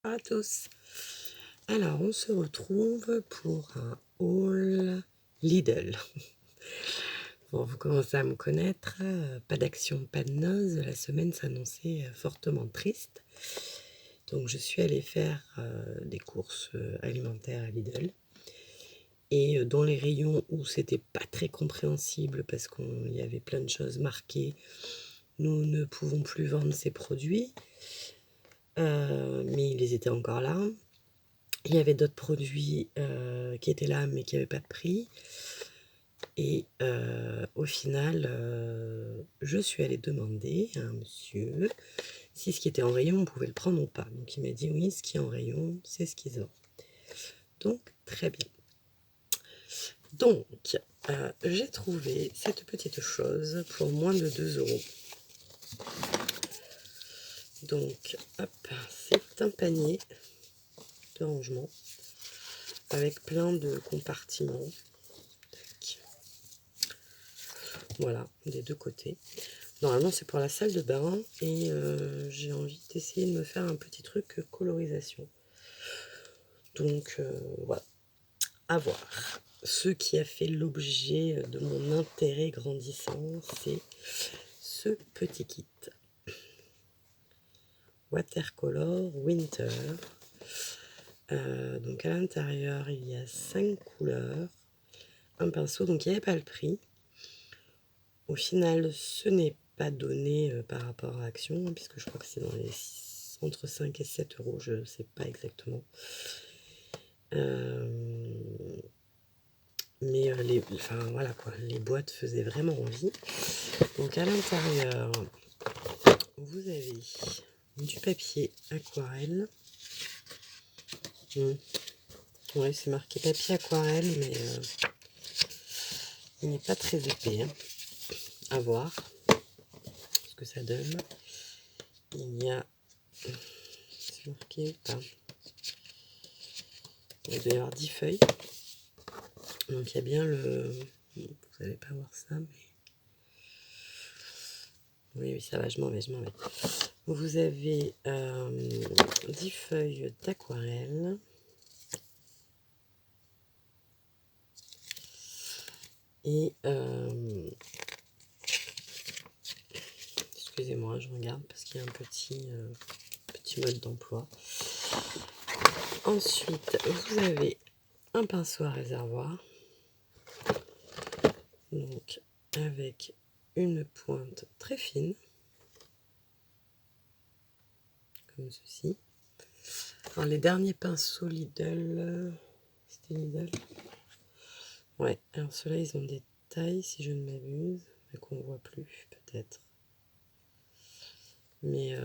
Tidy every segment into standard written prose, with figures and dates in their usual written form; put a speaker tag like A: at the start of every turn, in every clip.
A: À tous. Alors, on se retrouve pour un haul Lidl. Bon, vous commencez à me connaître, pas d'action, pas de noz. La semaine s'annonçait fortement triste. Donc, je suis allée faire des courses alimentaires à Lidl. Et dans les rayons où c'était pas très compréhensible parce qu'il y avait plein de choses marquées, nous ne pouvons plus vendre ces produits. Mais ils étaient encore là. Il y avait d'autres produits qui étaient là, mais qui n'avaient pas de prix. Et au final, je suis allée demander à un monsieur si ce qui était en rayon, on pouvait le prendre ou pas. Donc il m'a dit oui, ce qui est en rayon, c'est ce qu'ils ont. Donc très bien. Donc j'ai trouvé cette petite chose pour moins de 2 euros. Donc hop, c'est un panier de rangement avec plein de compartiments. Voilà, des deux côtés. Normalement, c'est pour la salle de bain et j'ai envie d'essayer de me faire un petit truc colorisation. Donc, voilà, à voir. Ce qui a fait l'objet de mon intérêt grandissant, c'est ce petit kit. Watercolor Winter. Donc, à l'intérieur, il y a 5 couleurs, un pinceau, donc il n'y avait pas le prix. Au final, ce n'est pas donné par rapport à Action, puisque je crois que c'est dans les entre 5 et 7 euros, je ne sais pas exactement. Mais voilà quoi, les boîtes faisaient vraiment envie. Donc à l'intérieur, vous avez du papier aquarelle. Ouais, c'est marqué papier aquarelle, mais il n'est pas très épais. À voir ce que ça donne. Il y a... C'est marqué ou pas? Il doit y avoir 10 feuilles. Donc il y a bien le... Vous n'allez pas voir ça, mais... Oui, ça va, je m'en vais. Vous avez 10 feuilles d'aquarelle. Et excusez-moi, je regarde parce qu'il y a un petit mode d'emploi. Ensuite, vous avez un pinceau à réservoir. Donc, avec une pointe très fine. Comme ceci. Alors, les derniers pinceaux Lidl... C'était Lidl? Ouais, alors ceux-là, ils ont des tailles, si je ne m'abuse, mais qu'on ne voit plus, peut-être. Mais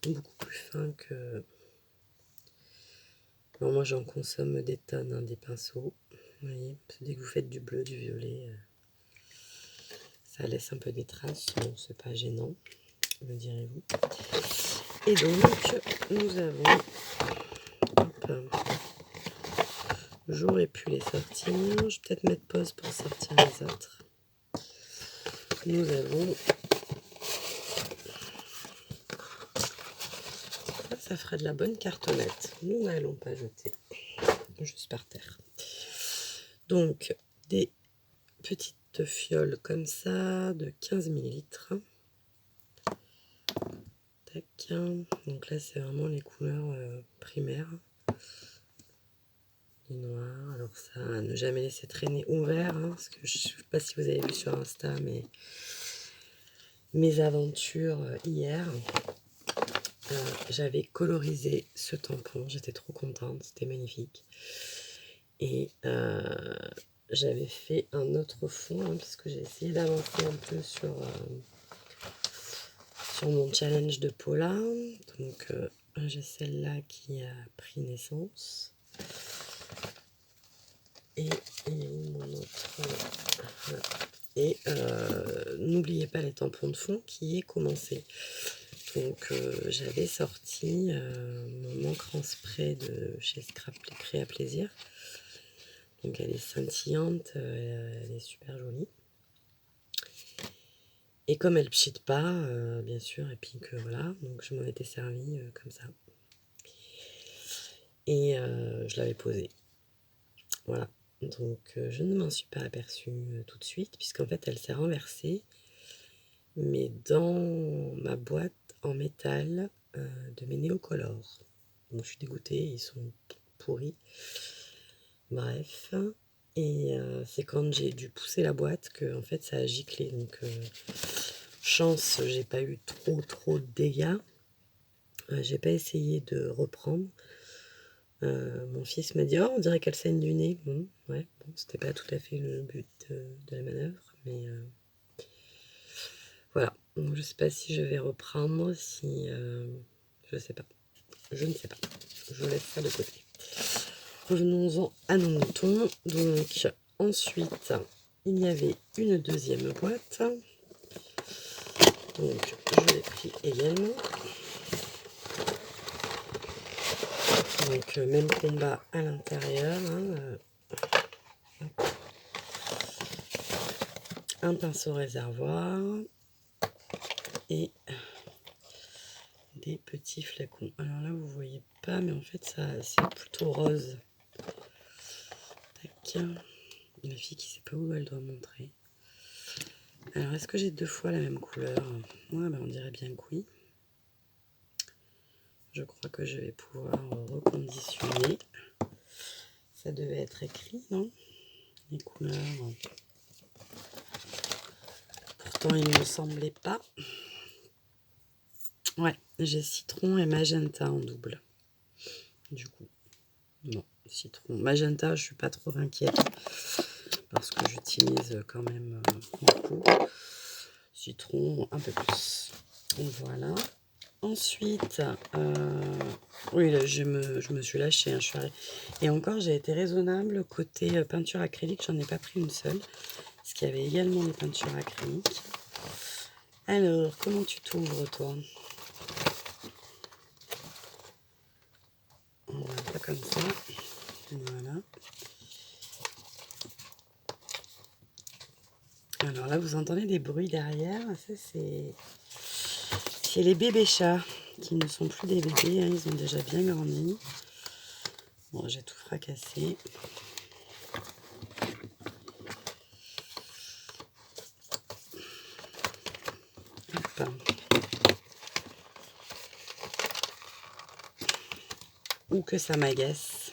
A: beaucoup plus fin que... Bon, moi, j'en consomme des tonnes, des pinceaux. Vous voyez, dès que vous faites du bleu, du violet, ça laisse un peu des traces. Bon, c'est pas gênant, me direz-vous. Et donc, nous avons... Hop, j'aurais pu les sortir. Je vais peut-être mettre pause pour sortir les autres. Nous avons... Ça fera de la bonne cartonnette. Nous n'allons pas jeter. Juste par terre. Donc, des petites fioles comme ça, de 15 millilitres. Tac. Donc là, c'est vraiment les couleurs primaires. Les noirs. Alors ça, ne jamais laisser traîner ouvert. Parce que je ne sais pas si vous avez vu sur Insta, mais mes aventures hier. J'avais colorisé ce tampon. J'étais trop contente. C'était magnifique. Et j'avais fait un autre fond, puisque j'ai essayé d'avancer un peu sur mon challenge de Paula. Donc j'ai celle-là qui a pris naissance. Et mon autre. Et n'oubliez pas les tampons de fond qui est commencé. Donc j'avais sorti mon encre en spray de chez Scrap Créa Plaisir. Donc elle est scintillante, elle est super jolie. Et comme elle ne pchite pas, bien sûr, et puis que voilà, donc je m'en étais servi comme ça. et je l'avais posée. Voilà, donc je ne m'en suis pas aperçue tout de suite, puisqu'en fait elle s'est renversée, mais dans ma boîte en métal de mes néocolores. Donc je suis dégoûtée, ils sont pourris. Bref, et c'est quand j'ai dû pousser la boîte que en fait ça a giclé. Donc chance, j'ai pas eu trop de dégâts. J'ai pas essayé de reprendre. Mon fils m'a dit: «Oh, on dirait qu'elle saigne du nez». Ouais, bon, c'était pas tout à fait le but de la manœuvre, mais voilà. Donc je sais pas si je vais reprendre, si je sais pas. Je ne sais pas. Je laisse ça de côté. Revenons-en à nos moutons. Donc ensuite, il y avait une deuxième boîte. Donc je l'ai pris également. Donc même combat à l'intérieur. Un pinceau réservoir et des petits flacons. Alors là vous voyez pas, mais en fait ça c'est plutôt rose. Tac. La fille qui sait pas où elle doit montrer. Alors est-ce que j'ai deux fois la même couleur? Ouais, ben on dirait bien que oui. Je crois que je vais pouvoir reconditionner. Ça devait être écrit, non? Les couleurs. Pourtant, il ne me semblait pas. Ouais, j'ai citron et magenta en double. Du coup, bon, citron. Magenta, je suis pas trop inquiète parce que j'utilise quand même beaucoup. Citron, un peu plus. Voilà. Ensuite, oui, là, je me suis lâchée. Hein, et encore, j'ai été raisonnable. Côté peinture acrylique, j'en ai pas pris une seule. Parce qu'il y avait également des peintures acryliques. Alors, comment tu t'ouvres, toi? Voilà, pas comme ça. Voilà. Alors là, vous entendez des bruits derrière. Ça, c'est les bébés chats qui ne sont plus des bébés. Hein, ils ont déjà bien grandi. Bon, j'ai tout fracassé. Hop. Ou que ça m'agace.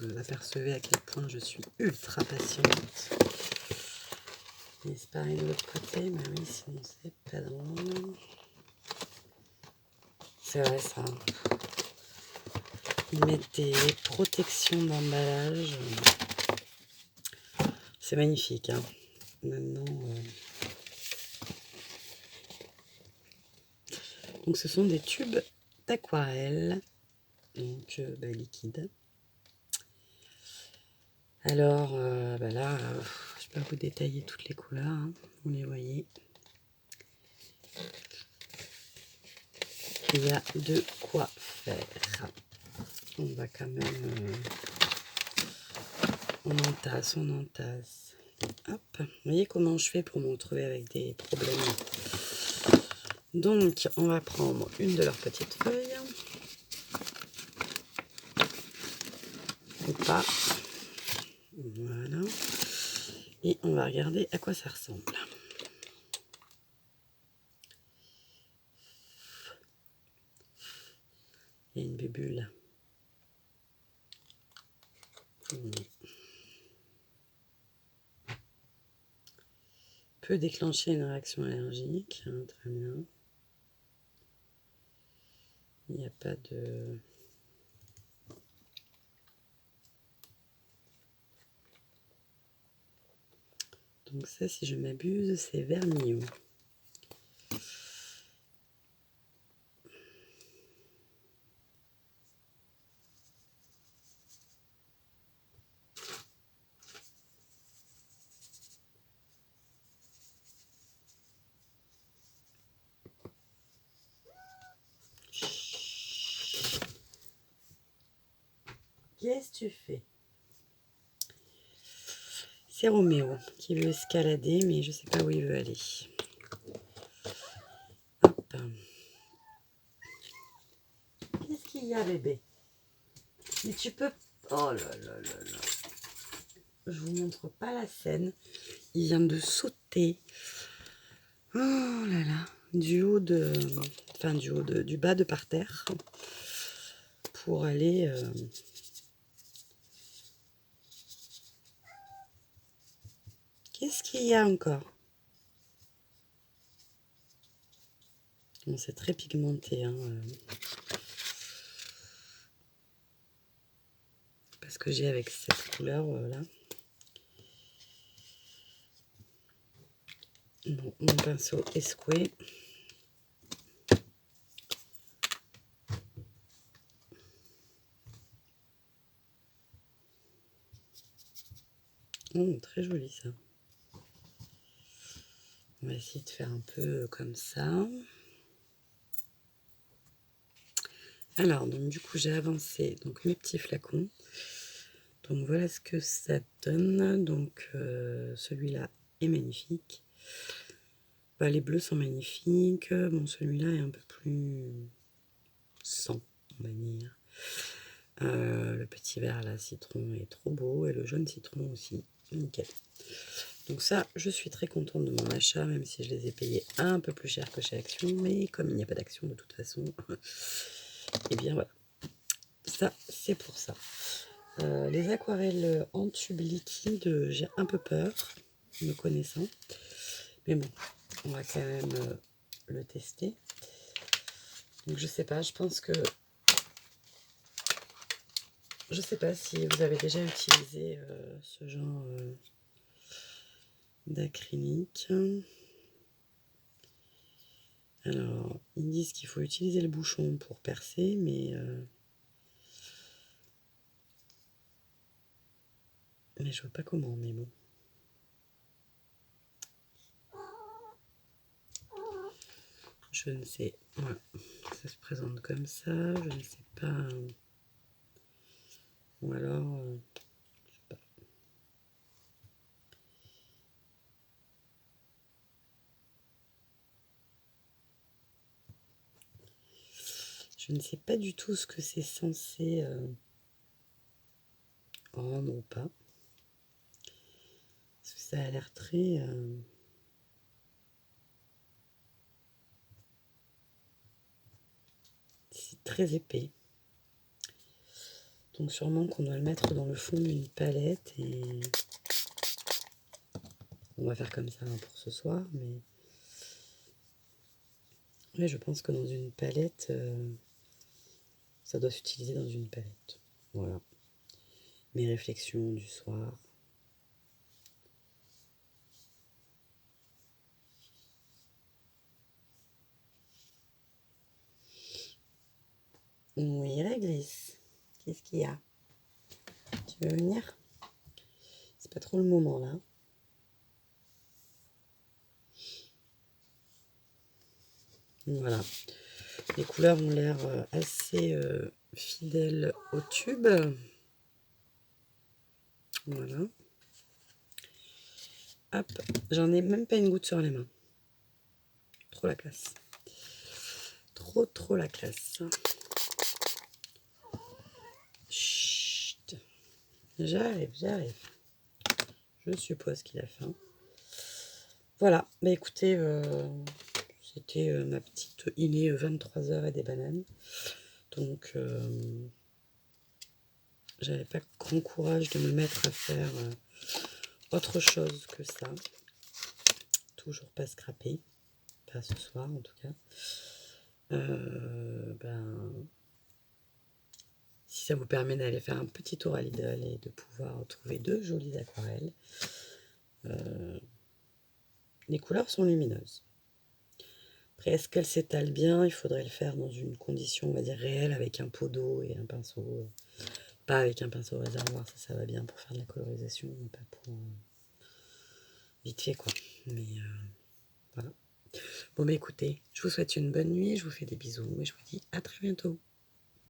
A: Vous apercevez à quel point je suis ultra patiente. Et c'est pareil de l'autre côté, mais oui, sinon c'est pas drôle. C'est vrai ça. Ils mettent des protections d'emballage. C'est magnifique. Hein. Maintenant, donc ce sont des tubes d'aquarelle, donc liquide. Alors là, je ne vais pas vous détailler toutes les couleurs, hein, vous les voyez. Il y a de quoi faire. On va quand même... on entasse. Hop, vous voyez comment je fais pour me retrouver avec des problèmes. Donc, on va prendre une de leurs petites feuilles. Ou pas. Voilà. Et on va regarder à quoi ça ressemble. Il y a une bubule. Peut déclencher une réaction allergique. Hein, très bien. Il n'y a pas de... Donc ça, si je m'abuse, c'est vermillon. Qu'est-ce que tu fais? C'est Roméo qui veut escalader, mais je ne sais pas où il veut aller. qu'il y a, bébé? Mais tu peux... Oh là là là là. Je vous montre pas la scène. Il vient de sauter. Oh là là. Du haut de... Enfin, du bas de par terre. Pour aller... Qu'est-ce qu'il y a encore? Bon, c'est très pigmenté, hein. Parce que j'ai avec cette couleur là. Bon, mon pinceau Esqué. Oh, très joli ça. On va essayer de faire un peu comme ça. Alors, donc du coup, j'ai avancé donc mes petits flacons. Donc voilà ce que ça donne. Donc celui-là est magnifique. Bah, les bleus sont magnifiques. Bon, celui-là est un peu plus sang, on va dire. Le petit vert là, citron, est trop beau. Et le jaune citron aussi. Nickel. Donc ça, je suis très contente de mon achat, même si je les ai payés un peu plus cher que chez Action. Mais comme il n'y a pas d'Action de toute façon, et bien voilà. Ça, c'est pour ça. Les aquarelles en tube liquide, j'ai un peu peur, me connaissant. Mais bon, on va quand même le tester. Donc je sais pas, je pense que... Je sais pas si vous avez déjà utilisé ce genre d'acrylique. Alors, ils disent qu'il faut utiliser le bouchon pour percer, mais je vois pas comment, mais bon. Je ne sais. Voilà. Ça se présente comme ça. Je ne sais pas. Ou alors... je sais pas. Je ne sais pas du tout ce que c'est censé rendre ou pas. Parce que ça a l'air très... c'est très épais. Donc sûrement qu'on doit le mettre dans le fond d'une palette et... On va faire comme ça hein, pour ce soir, mais... Oui, je pense que dans une palette, ça doit s'utiliser dans une palette. Voilà. Mes réflexions du soir. Oui, Réglisse. Qu'est-ce qu'il y a? Tu veux venir? C'est pas trop le moment là. Voilà. Les couleurs ont l'air assez fidèles au tube. Voilà. Hop, j'en ai même pas une goutte sur les mains. Trop la classe. Trop la classe. Chut. J'arrive. Je suppose qu'il a faim. Voilà, bah écoutez, c'était ma petite... Il est 23h et des bananes. Donc, j'avais pas grand courage de me mettre à faire autre chose que ça. Toujours pas scrappé. Pas ce soir en tout cas. Si ça vous permet d'aller faire un petit tour à Lidl et de pouvoir trouver de jolies aquarelles. Les couleurs sont lumineuses. Après, est-ce qu'elles s'étalent bien? Il faudrait le faire dans une condition, on va dire, réelle, avec un pot d'eau et un pinceau. Pas avec un pinceau réservoir, ça va bien pour faire de la colorisation, mais pas pour... vite fait, quoi. Mais voilà. Bon, bah écoutez, je vous souhaite une bonne nuit, je vous fais des bisous et je vous dis à très bientôt.